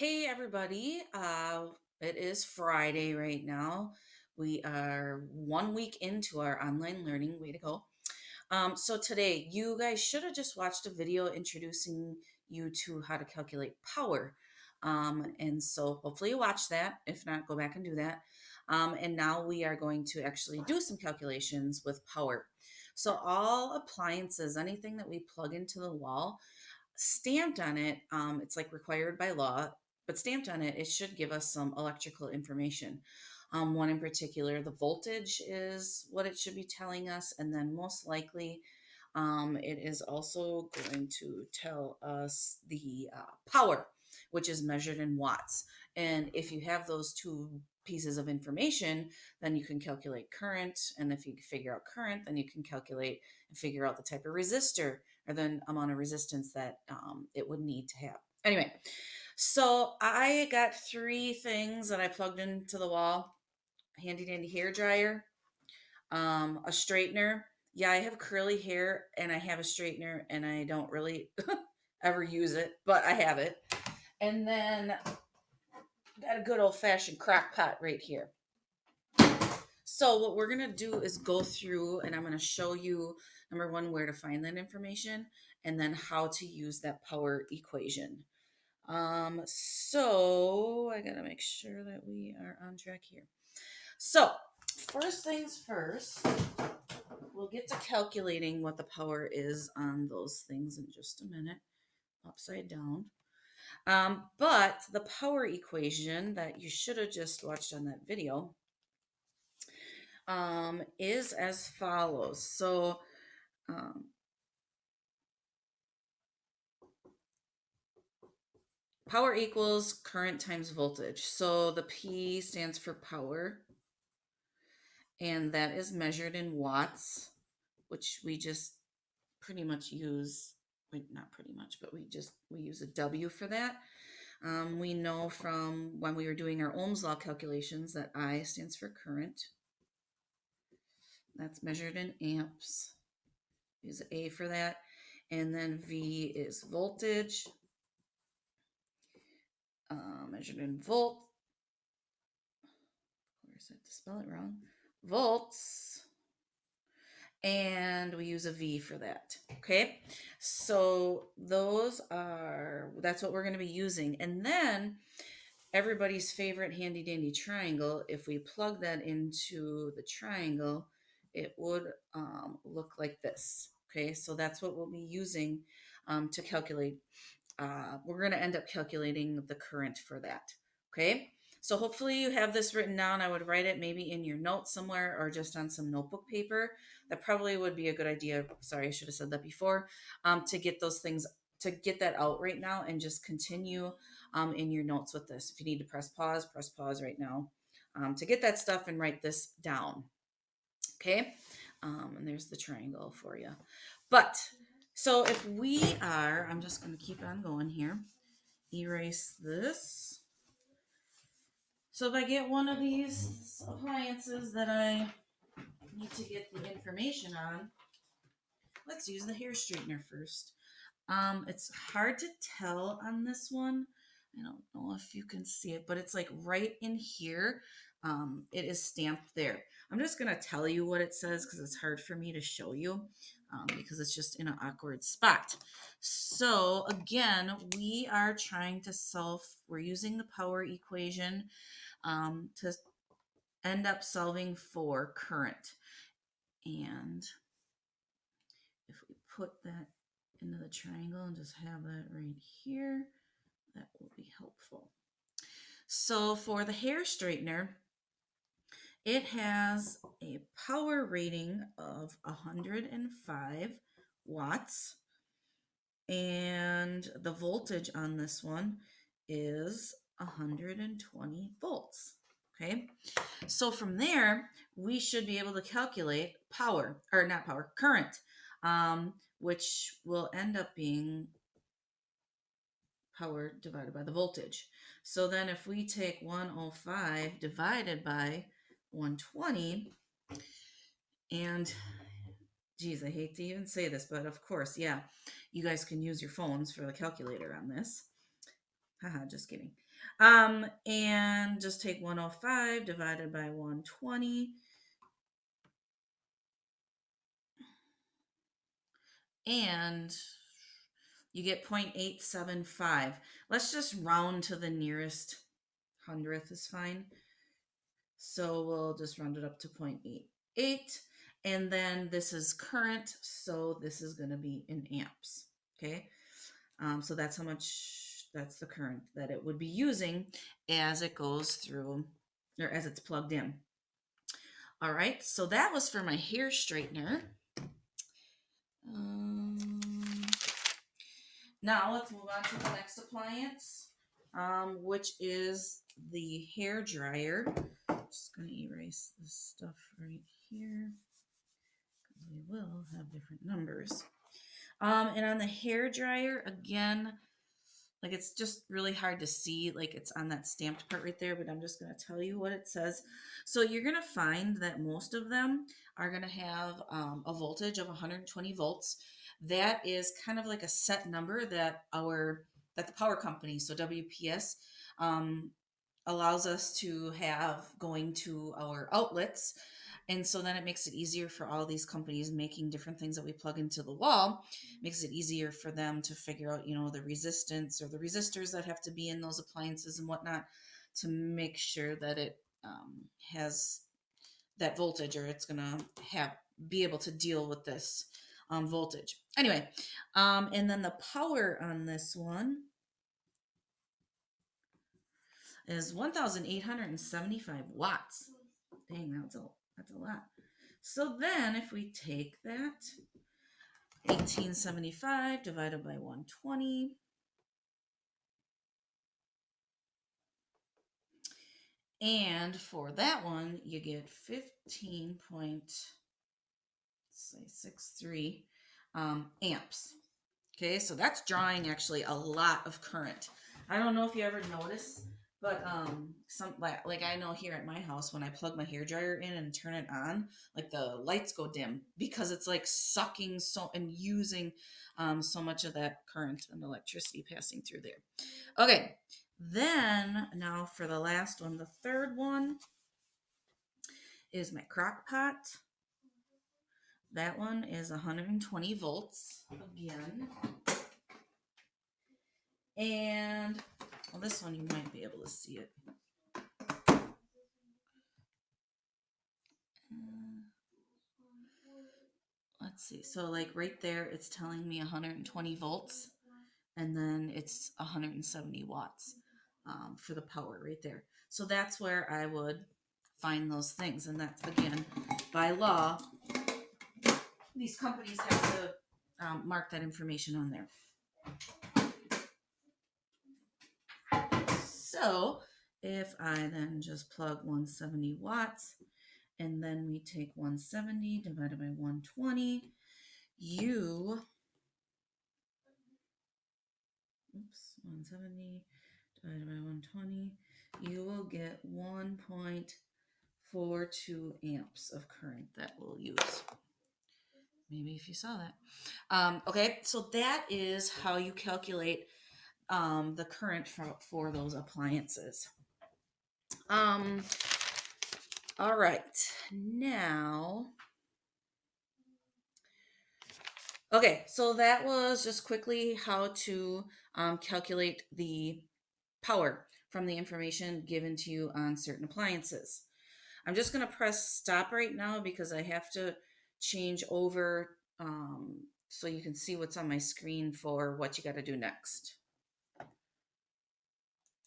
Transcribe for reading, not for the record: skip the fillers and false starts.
Hey everybody, it is Friday right now. We are 1 week into our online learning. Way to go. So today, you guys should have just watched a video introducing you to how to calculate power. And so hopefully you watched that. If not, go back and do that. And now we are going to actually do some calculations with power. So all appliances, anything that we plug into the wall, stamped on it, it's like required by law, but stamped on it, it should give us some electrical information. One in particular, the voltage is what it should be telling us, and then most likely it is also going to tell us the power, which is measured in watts. And if you have those two pieces of information, then you can calculate current. And if you figure out current, then you can calculate and figure out the type of resistor or the amount of resistance that it would need to have. Anyway, so I got three things that I plugged into the wall: handy dandy hair dryer, a straightener. Yeah, I have curly hair and I have a straightener and I don't really ever use it, but I have it. And then got a good old fashioned crock pot right here. So what we're going to do is go through and I'm going to show you, number one, where to find that information, and then how to use that power equation. So I got to make sure that we are on track here. So first things first, we'll get to calculating what the power is on those things in just a minute, upside down. But the power equation that you should have just watched on that video is as follows. So um, power equals current times voltage. So the P stands for power, and that is measured in watts, which we just pretty much use. Not pretty much, but we use a W for that. We know from when we were doing our Ohm's law calculations that I stands for current. That's measured in amps. Use A for that. And then V is voltage, measured in volt. Where's that to spell it wrong? Volts. And we use a V for that. Okay. So that's what we're going to be using. And then everybody's favorite handy dandy triangle, if we plug that into the triangle, it would look like this. Okay. So that's what we'll be using to calculate. We're going to end up calculating the current for that. Okay. So hopefully you have this written down. I would write it maybe in your notes somewhere or just on some notebook paper. That probably would be a good idea. Sorry, I should have said that before. To get those things, to get that out right now and just continue in your notes with this. If you need to press pause right now to get that stuff and write this down. Okay. And there's the triangle for you. But so if we are, I'm just going to keep on going here. Erase this. So if I get one of these appliances that I need to get the information on, let's use the hair straightener first. It's hard to tell on this one. I don't know if you can see it, but it's like right in here. It is stamped there. I'm just going to tell you what it says because it's hard for me to show you because it's just in an awkward spot. So again, we are trying to we're using the power equation to end up solving for current. And if we put that into the triangle and just have that right here, that will be helpful. So for the hair straightener, it has a power rating of 105 watts, and the voltage on this one is 120 volts. Okay, so from there, we should be able to calculate current, which will end up being power divided by the voltage. So then if we take 105 divided by 120, and geez, I hate to even say this, but of course, yeah, you guys can use your phones for the calculator on this. Haha, just kidding. And just take 105 divided by 120, and you get 0.875. Let's just round to the nearest hundredth is fine. So we'll just round it up to 0.88. And then this is current, so this is going to be in amps. Okay. So that's how much, that's the current that it would be using as it goes through, or as it's plugged in. All right. So that was for my hair straightener. Now let's move on to the next appliance, which is the hair dryer. Just going to erase this stuff right here because we will have different numbers. And on the hair dryer, again, like it's just really hard to see, like it's on that stamped part right there, but I'm just going to tell you what it says. So you're going to find that most of them are going to have a voltage of 120 volts. That is kind of like a set number that the power company, so WPS, um, allows us to have going to our outlets. And so then it makes it easier for all these companies making different things that we plug into the wall, makes it easier for them to figure out, the resistance or the resistors that have to be in those appliances and whatnot to make sure that it has that voltage, or it's going to be able to deal with this voltage. Anyway, and then the power on this one is 1,875 watts. Dang, that's a lot. So then if we take that 1875 divided by 120, and for that one you get 15.63 amps. Okay, so that's drawing actually a lot of current. I don't know if you ever notice, but some like I know here at my house when I plug my hair dryer in and turn it on, like the lights go dim because it's like sucking so and using so much of that current and electricity passing through there. Okay, then now for the last one, the third one is my crock pot. That one is 120 volts again. And well, this one you might be able to see it. Let's see. So like right there, it's telling me 120 volts, and then it's 170 watts for the power right there. So that's where I would find those things. And that's, again, by law, these companies have to mark that information on there. So if I then just plug 170 watts, and then we take 170 divided by 120, you, 170 divided by 120, you will get 1.42 amps of current that we'll use. Maybe if you saw that. Okay, so that is how you calculate the current for those appliances. All right, now, okay, so that was just quickly how to calculate the power from the information given to you on certain appliances. I'm just going to press stop right now because I have to change over so you can see what's on my screen for what you got to do next.